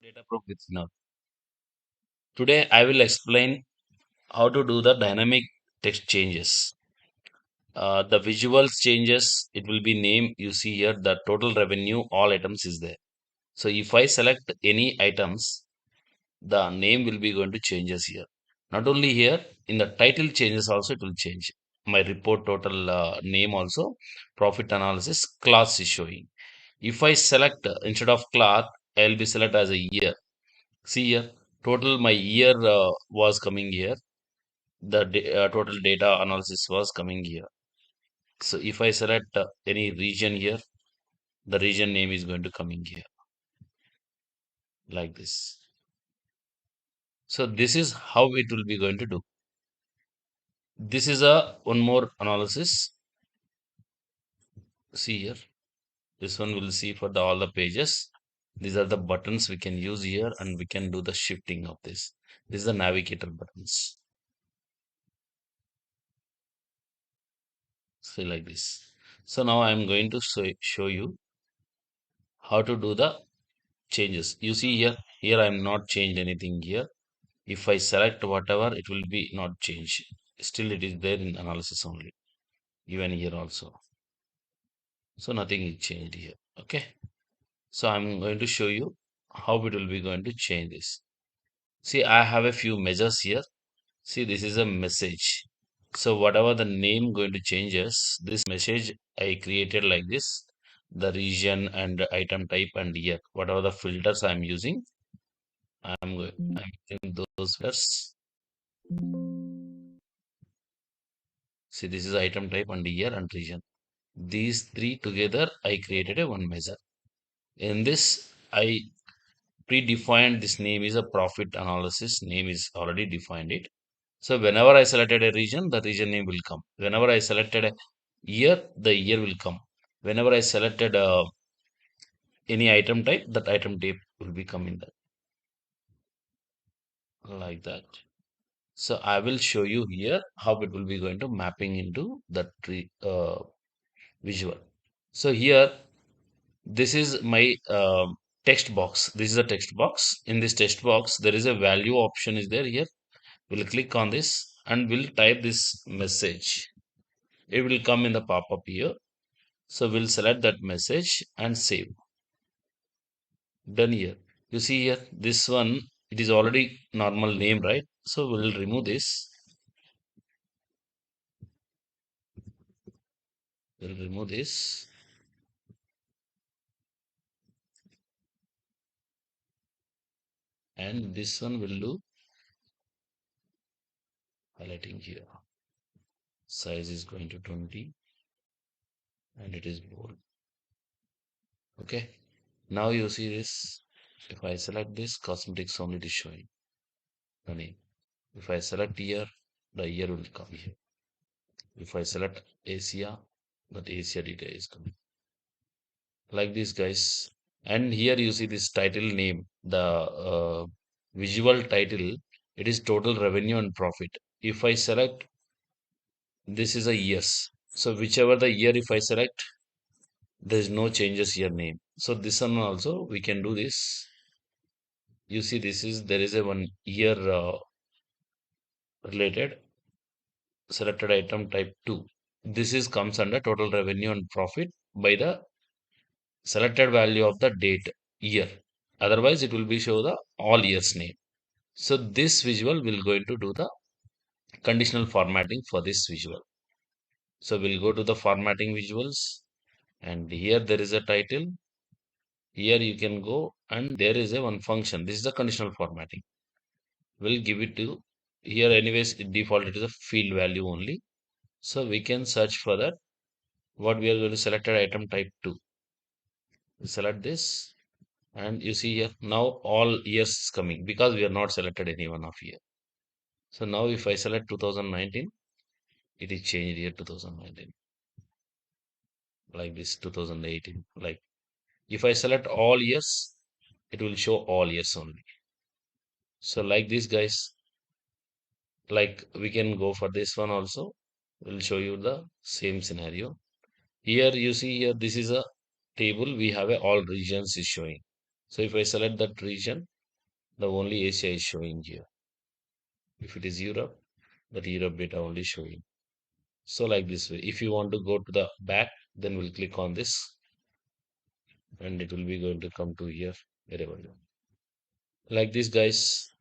Data proof with Vinod. Today I will explain how to do the dynamic text changes. The visuals changes, it will be name. You see here the total revenue, all items is there. So if I select any items, the name will be going to changes here. Not only here, in the title changes also it will change. My report total name also, profit analysis, class is showing. If I select instead of cloth, I will be select as a year. See here, total my year was coming here. The total data analysis was coming here. So if I select any region here, the region name is going to coming here like this. So this is how it will be going to do. This is a one more analysis. See here, this one will see for the all the pages. These are the buttons we can use here, and we can do the shifting of this. This is the navigator buttons. See like this. So now I am going to show you how to do the changes. You see here I am not changed anything here. If I select whatever, it will be not changed. Still it is there in analysis only, even here also. So nothing is changed here. Okay. So I'm going to show you how it will be going to change this. See, I have a few measures here. See, this is a message. So whatever the name going to changes, this message I created like this, the region and the item type and year, whatever the filters I'm using, I'm using those filters. See, this is item type and year and region. These three together, I created a one measure. In this, I predefined this name is a profit analysis. Name is already defined it. So whenever I selected a region, the region name will come. Whenever I selected a year, the year will come. Whenever I selected any item type, that item type will be coming there like that. So I will show you here how it will be going to mapping into that visual. So here, this is my text box. This is a text box. In this text box, there is a value option is there here. We'll click on this and we'll type this message. It will come in the pop-up here. So we'll select that message and save. Done here. You see here, this one, it is already normal name, right? So we'll remove this. We'll remove this. And this one will do highlighting here. Size is going to 20 and it is bold. Okay. Now you see this. If I select this, cosmetics only it is showing the name. If I select year, the year will come here. If I select Asia, that Asia data is coming. Like this, guys. And here you see this title name, the visual title, it is total revenue and profit. If I select, this is a years. So whichever the year if I select, there is no changes here name. So this one also we can do this. You see this is, there is a one year related selected item type 2. This is comes under total revenue and profit by the selected value of the date year. Otherwise it will be show the all years name. So this visual will going to do the conditional formatting for this visual. So we'll go to the formatting visuals and here there is a title. Here you can go and there is a one function. This is the conditional formatting. We'll give it to here anyways default it is a field value only. So we can search for that. What we are going to select item type 2. We select this and you see here now all years is coming because we are not selected any one of year. So now if I select 2019, it is changed here 2019 like this 2018 like if I select all years it will show all years only. So like this guys, like we can go for this one also. We'll show you the same scenario. Here you see here this is a table we have a all regions is showing. So if I select that region, the only Asia is showing here. If it is Europe, that Europe data only showing. So like this way, if you want to go to the back, then we'll click on this and it will be going to come to here wherever you. Like this, guys,